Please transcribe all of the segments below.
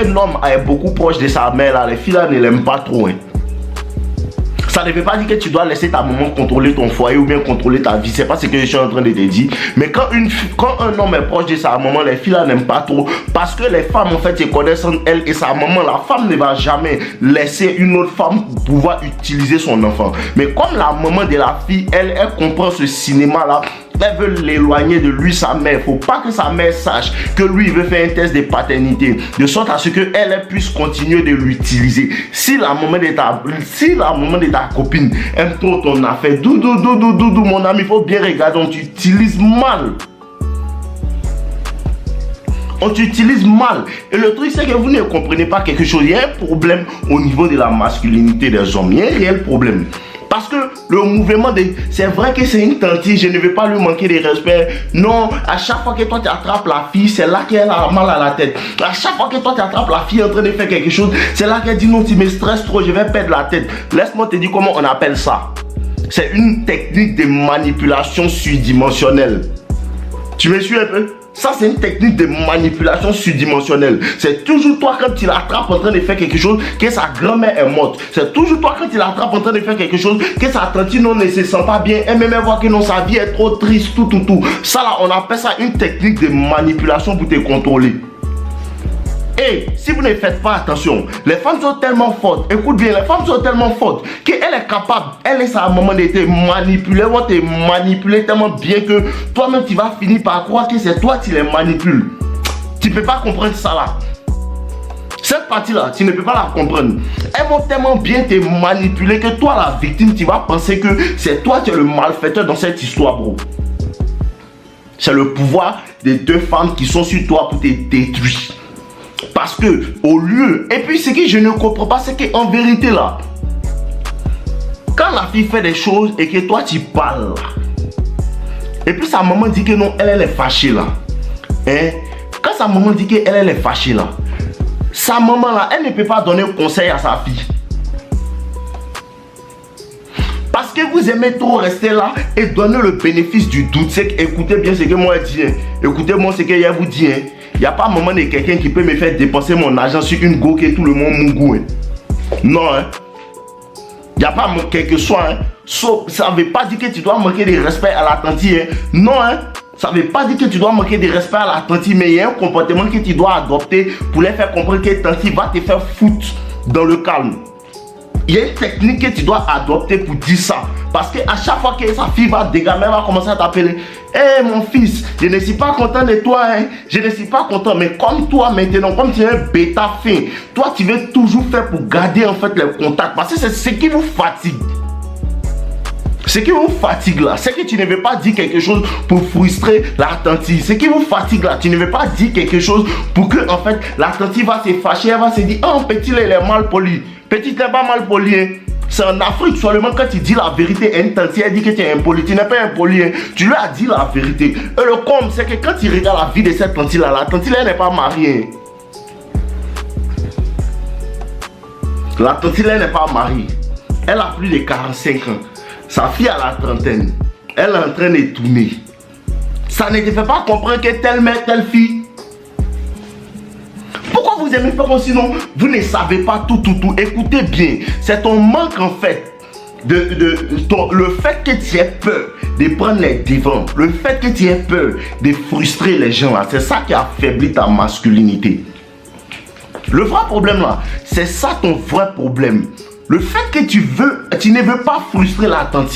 un homme est beaucoup proche de sa mère, là, les filles là ne l'aiment pas trop. Hein. Ça ne veut pas dire que tu dois laisser ta maman contrôler ton foyer ou bien contrôler ta vie. C'est pas ce que je suis en train de te dire. Mais quand un homme est proche de sa maman, les filles là n'aiment pas trop. Parce que les femmes en fait se connaissent entre elles et sa maman. La femme ne va jamais laisser une autre femme pouvoir utiliser son enfant. Mais comme la maman de la fille, elle comprend ce cinéma là. Elle veut l'éloigner de lui, sa mère. Il ne faut pas que sa mère sache que lui il veut faire un test de paternité. De sorte à ce qu'elle puisse continuer de l'utiliser. Si la maman de ta copine aime trop ton affaire, doudou, mon ami, il faut bien regarder, on t'utilise mal. On t'utilise mal. Et le truc, c'est que vous ne comprenez pas quelque chose. Il y a un problème au niveau de la masculinité des hommes. Il y a un réel problème. Parce que le mouvement c'est vrai que c'est une tantine, je ne vais pas lui manquer de respect. Non, à chaque fois que toi tu attrapes la fille, c'est là qu'elle a mal à la tête. À chaque fois que toi tu attrapes la fille en train de faire quelque chose, c'est là qu'elle dit non, tu me stresses trop, je vais perdre la tête. Laisse-moi te dire comment on appelle ça. C'est une technique de manipulation surdimensionnelle. Tu me suis un peu? Ça, c'est une technique de manipulation surdimensionnelle. C'est toujours toi quand tu l'attrapes en train de faire quelque chose que sa grand-mère est morte. C'est toujours toi quand tu l'attrapes en train de faire quelque chose que sa tante ne se sent pas bien. Elle même voit que non, sa vie est trop triste, tout. Ça là, on appelle ça une technique de manipulation pour te contrôler. Et si vous ne faites pas attention, les femmes sont tellement fortes, écoute bien, les femmes sont tellement fortes qu'elle est capable, elle et sa maman de te manipuler, vont te manipuler tellement bien que toi-même tu vas finir par croire que c'est toi qui les manipules. Tu ne peux pas comprendre ça là. Cette partie-là, tu ne peux pas la comprendre. Elles vont tellement bien te manipuler que toi, la victime, tu vas penser que c'est toi qui es le malfaiteur dans cette histoire, bro. C'est le pouvoir des deux femmes qui sont sur toi pour te détruire. Parce que, au lieu... Et puis, ce que je ne comprends pas, c'est qu'en vérité, là, quand la fille fait des choses et que toi, tu parles, là, et puis sa maman dit que non, elle est fâchée, là. Hein? Quand sa maman dit qu'elle est fâchée, là, sa maman, là, elle ne peut pas donner conseil à sa fille. Parce que vous aimez trop rester là et donner le bénéfice du doute. C'est que, écoutez bien ce que moi je dis. Hein. Écoutez-moi ce que je vous dis. Hein. Il n'y a pas un moment de quelqu'un qui peut me faire dépenser mon argent sur une go que tout le monde mougou. Hein. Non, hein. Il n'y a pas quel que soit. Hein. Ça ne veut pas dire que tu dois manquer de respect à la tante. Hein. Non, hein. Ça ne veut pas dire que tu dois manquer de respect à la tante. Mais il y a un comportement que tu dois adopter pour les faire comprendre que tante va te faire foutre dans le calme. Il y a une technique que tu dois adopter pour dire ça. Parce qu'à chaque fois que sa fille va dégamer, elle va commencer à t'appeler. Hé mon fils, je ne suis pas content de toi. Hein. Je ne suis pas content. Mais comme toi maintenant, comme tu es un bêta fin, toi tu veux toujours faire pour garder en fait les contacts. Parce que c'est ce qui vous fatigue. Ce qui vous fatigue là, c'est que tu ne veux pas dire quelque chose pour frustrer la tante. Ce qui vous fatigue là, tu ne veux pas dire quelque chose pour que en fait la tante va se fâcher, elle va se dire oh petit il est mal poli. Petit n'est pas mal poli. Hein. C'est en Afrique seulement quand tu dis la vérité à une tante, elle dit que tu es impoli. Tu n'es pas impoli. Hein. Tu lui as dit la vérité. Et le com, c'est que quand tu regardes la vie de cette tante là, la tante elle n'est pas mariée. La tante elle n'est pas mariée. Elle a plus de 45 ans. Sa fille a la trentaine. Elle est en train de tourner. Ça ne te fait pas comprendre que telle mère, telle fille. Pourquoi vous aimez faire comme sinon vous ne savez pas tout. Écoutez bien. C'est ton manque en fait. Le fait que tu aies peur de prendre les devants. Le fait que tu aies peur de frustrer les gens là. C'est ça qui affaiblit ta masculinité. Le vrai problème là. C'est ça ton vrai problème. Le fait que tu ne veux pas frustrer la tante.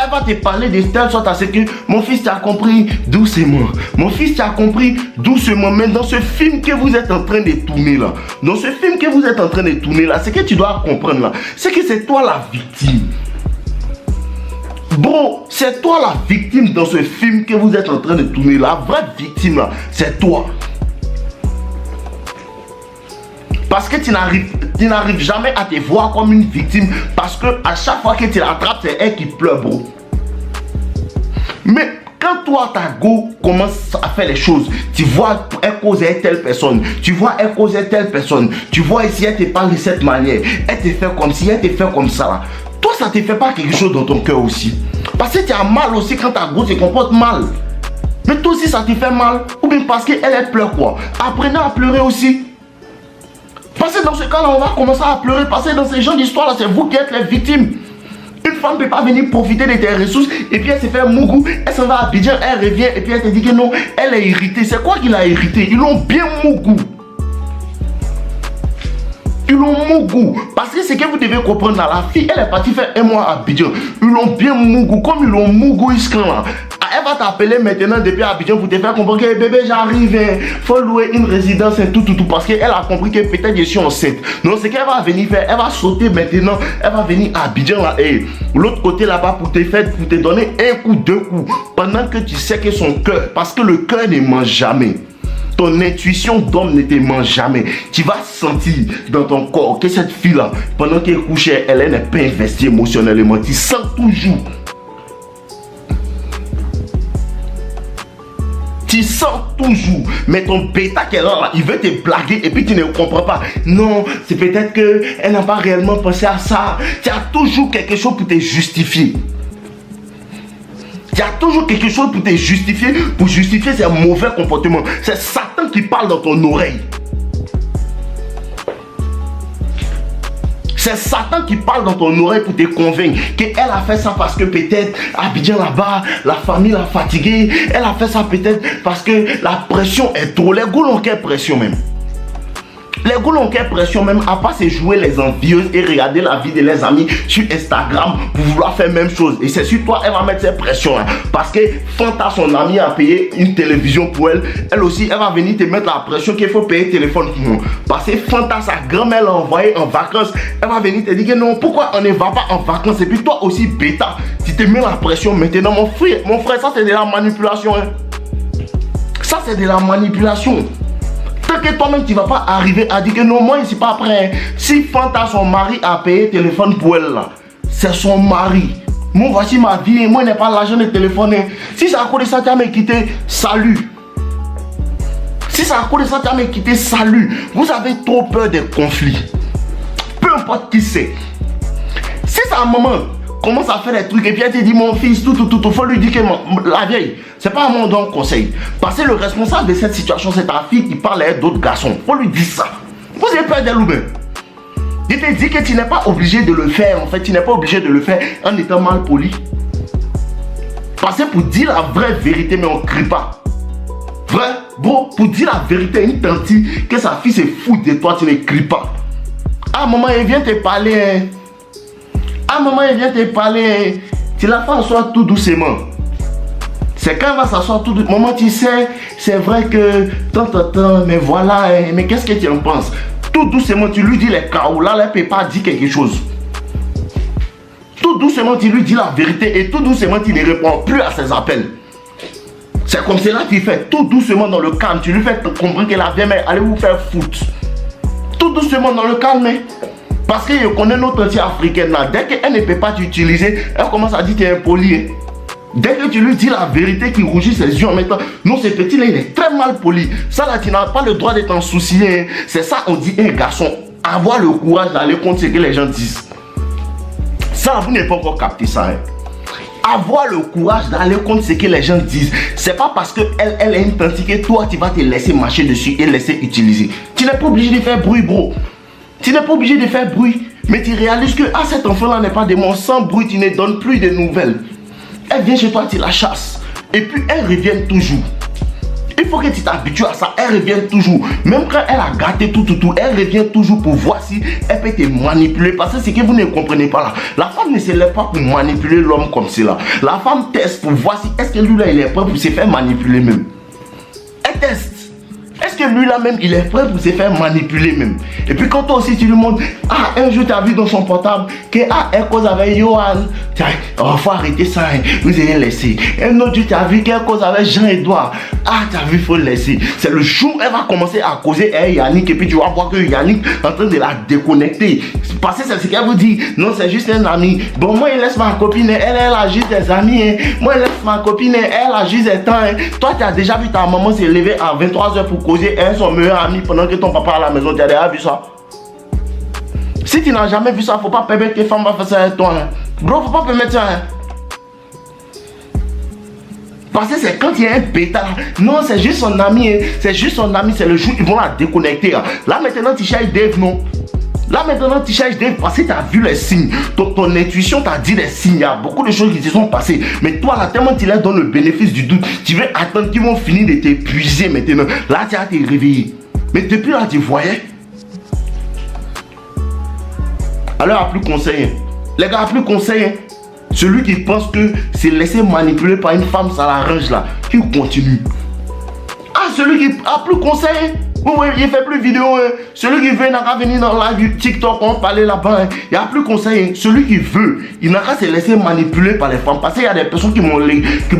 Elle va te parler de telle sorte à ce que mon fils tu as compris doucement. Mon fils tu as compris doucement. Mais dans ce film que vous êtes en train de tourner là, ce que tu dois comprendre là, c'est que c'est toi la victime. Bro, c'est toi la victime dans ce film que vous êtes en train de tourner. La vraie victime là, c'est toi. Parce que tu n'arrives jamais à te voir comme une victime. Parce que à chaque fois que tu l'attrapes, c'est elle qui pleure, bro. Mais quand toi, ta go commence à faire les choses, tu vois, elle cause à telle personne. Tu vois, elle cause à telle personne. Tu vois ici, elle te parle de cette manière. Elle te fait comme si, elle te fait comme ça. Là. Toi, ça te fait pas quelque chose dans ton cœur aussi. Parce que tu as mal aussi quand ta go se comporte mal. Mais toi aussi ça te fait mal. Ou bien parce qu'elle pleure quoi. Apprenez à pleurer aussi. Parce que dans ce cas-là, on va commencer à pleurer. Parce que dans ces genres d'histoires-là, c'est vous qui êtes les victimes. Une femme ne peut pas venir profiter de tes ressources et puis elle se fait mougou, elle s'en va à Abidjan, elle revient et puis elle te dit que non, elle est irritée. C'est quoi qu'il a irrité? Ils l'ont bien mougou. Ils l'ont mougou. Parce que ce que vous devez comprendre, là, la fille, elle est partie faire un mois à Abidjan. Ils l'ont bien mougou. Comme ils l'ont mougou, là. Elle va t'appeler maintenant depuis Abidjan pour te faire comprendre que bébé, j'arrive, il faut louer une résidence et tout. Parce qu'elle a compris que peut-être je suis enceinte. Donc, ce qu'elle va venir faire, elle va sauter maintenant. Elle va venir à Abidjan là. Et l'autre côté là-bas pour te donner un coup, deux coups. Pendant que tu sais que son cœur, parce que le cœur ne mange jamais. Ton intuition d'homme ne te ment jamais. Tu vas sentir dans ton corps que cette fille-là, pendant qu'elle couchait, elle n'est pas investie émotionnellement. Tu sens toujours. Tu sens toujours. Mais ton bêta qu'elle a là, il veut te blaguer et puis tu ne comprends pas. Non, c'est peut-être qu'elle n'a pas réellement pensé à ça. Tu as toujours quelque chose pour te justifier. Il y a toujours quelque chose pour te justifier, ces mauvais comportements. C'est Satan qui parle dans ton oreille. C'est Satan qui parle dans ton oreille pour te convaincre qu'elle a fait ça parce que peut-être Abidjan là-bas, la famille l'a fatiguée. Elle a fait ça peut-être parce que la pression est trop. Les gars ont quelle pression même? Les gars ont quelle pression même à pas se jouer les envieuses et regarder la vie de leurs amis sur Instagram pour vouloir faire même chose. Et c'est sur toi, elle va mettre cette pression là. Parce que Fanta, son ami, a payé une télévision pour elle. Elle aussi, elle va venir te mettre la pression qu'il faut payer le téléphone. Parce que Fanta, sa grand-mère l'a envoyé en vacances. Elle va venir te dire que non, pourquoi on ne va pas en vacances? Et puis toi aussi, bêta, tu te mets la pression maintenant. Mon frère, ça c'est de la manipulation. Hein. Ça c'est de la manipulation. Tant que toi-même tu ne vas pas arriver à dire que non, moi je ne suis pas prêt. Si Fanta, son mari, a payé le téléphone pour elle là, c'est son mari. Moi voici ma vie, moi je n'ai pas l'argent de téléphoner. Si c'est à cause de ça tu as me quitté, salut. Si c'est à cause de ça tu as me quitté, salut. Vous avez trop peur des conflits. Peu importe qui c'est. Si c'est un moment commence à faire des trucs et puis elle te dit mon fils, tout, faut lui dire que la vieille, c'est pas à mon don conseil. Parce que le responsable de cette situation, c'est ta fille qui parle à d'autres garçons. Faut lui dire ça. Vous avez peur d'elle ou bien? Il te dit que tu n'es pas obligé de le faire. En fait, tu n'es pas obligé de le faire en étant mal poli. Parce que pour dire la vraie vérité, mais on ne crie pas. Vrai, bon, pour dire la vérité à une tante que sa fille se fout de toi, tu ne cries pas. À un moment, elle vient te parler. Hein. À un moment, il vient te parler, tu la fais asseoir tout doucement. C'est quand elle va s'asseoir tout doucement. Maman, tu sais, c'est vrai que, tant, mais voilà, mais qu'est-ce que tu en penses? Tout doucement, tu lui dis les chaos, là, elle ne peut pas dire quelque chose. Tout doucement, tu lui dis la vérité et tout doucement, tu ne réponds plus à ses appels. C'est comme cela que tu fais, tout doucement dans le calme. Tu lui fais comprendre que la vieille mère, allez vous faire foutre. Tout doucement dans le calme, hein. Parce que je connais notre entière africaine là. Dès qu'elle ne peut pas t'utiliser, elle commence à dire que tu es impoli. Hein. Dès que tu lui dis la vérité qui rougit ses yeux en même temps, non, ce petit là, il est très mal poli. Ça là, tu n'as pas le droit de t'en soucier. Hein. C'est ça, on dit, un garçon, avoir le courage d'aller contre ce que les gens disent. Ça, vous n'avez pas encore capté ça. Hein. Avoir le courage d'aller contre ce que les gens disent. C'est pas parce qu'elle est une tante que toi, tu vas te laisser marcher dessus et laisser utiliser. Tu n'es pas obligé de faire bruit, bro. Tu n'es pas obligé de faire bruit, mais tu réalises que cet enfant-là n'est pas de moi. Sans bruit, tu ne donnes plus de nouvelles. Elle vient chez toi, tu la chasses. Et puis, elle revient toujours. Il faut que tu t'habitues à ça. Elle revient toujours. Même quand elle a gâté tout, elle revient toujours pour voir si elle peut te manipuler. Parce que c'est que vous ne comprenez pas là. La femme ne se lève pas pour manipuler l'homme comme cela. La femme teste pour voir si est-ce que lui là, il est prêt pour se faire manipuler même. Elle teste. Est-ce que lui là même il est prêt pour se faire manipuler même? Et puis quand toi aussi tu lui montres, ah un jour tu as vu dans son portable que elle cause avec Johan, oh faut arrêter ça, hein. Vous allez laisser. Un autre jour tu as vu qu'elle cause avec Jean-Edouard, ah tu as vu, faut laisser. C'est le jour où elle va commencer à causer avec Yannick et puis tu vas voir que Yannick est en train de la déconnecter. Parce que c'est ce qu'elle vous dit, non c'est juste un ami. Bon moi il laisse ma copine, elle a juste des amis, hein. Moi il laisse ma copine, elle a juste des temps, hein. Toi tu as déjà vu ta maman se lever à 23h pour causer son meilleur ami pendant que ton papa à la maison. Tu as déjà vu ça? Si tu n'as jamais vu ça, faut pas permettre que femme va faire ça avec toi. Hein. Bro, faut pas permettre ça. Hein. Parce que c'est quand il y a un bêta. Non, c'est juste son ami. Hein. C'est juste son ami. C'est le jour ils vont la déconnecter. Hein. Là maintenant, tu cherches Dave, non? Là maintenant, tu cherches Dave parce que tu as vu les signes. Ton intuition t'a dit les signes. Il y a beaucoup de choses qui se sont passées. Mais toi, là, tellement tu leur donnes le bénéfice du doute, tu veux attendre qu'ils vont finir de t'épuiser maintenant. Là, tu vas te réveiller. Mais depuis là, tu voyais. Alors, à plus conseil. Les gars, à plus conseil. Celui qui pense que c'est laisser manipuler par une femme, ça l'arrange là. Qui continue. Ah, celui qui a plus conseil. Oui, il fait plus vidéo. Hein. Celui qui veut n'a qu'à venir dans live TikTok, on parler là-bas. Hein. Il n'y a plus conseil. Hein. Celui qui veut, il n'a qu'à se laisser manipuler par les femmes. Parce qu'il y a des personnes qui m'ont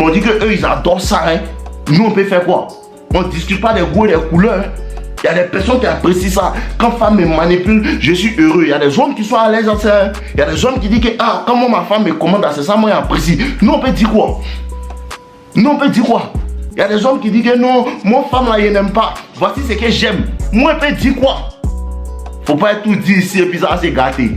dit que eux ils adorent ça. Hein. Nous, on peut faire quoi? On ne discute pas des goûts et des couleurs. Hein. Il y a des personnes qui apprécient ça. Quand femme me manipule, je suis heureux. Il y a des hommes qui sont à l'aise dans ça. Il y a des hommes qui disent que quand moi, ma femme me commande à ça, moi j'apprécie. Nous on peut dire quoi? Nous on peut dire quoi? Il y a des hommes qui disent que non, mon femme là, il n'aime pas. Voici ce que j'aime. Moi on peut dire quoi? Faut pas être tout dit ici et puis ça c'est gâté.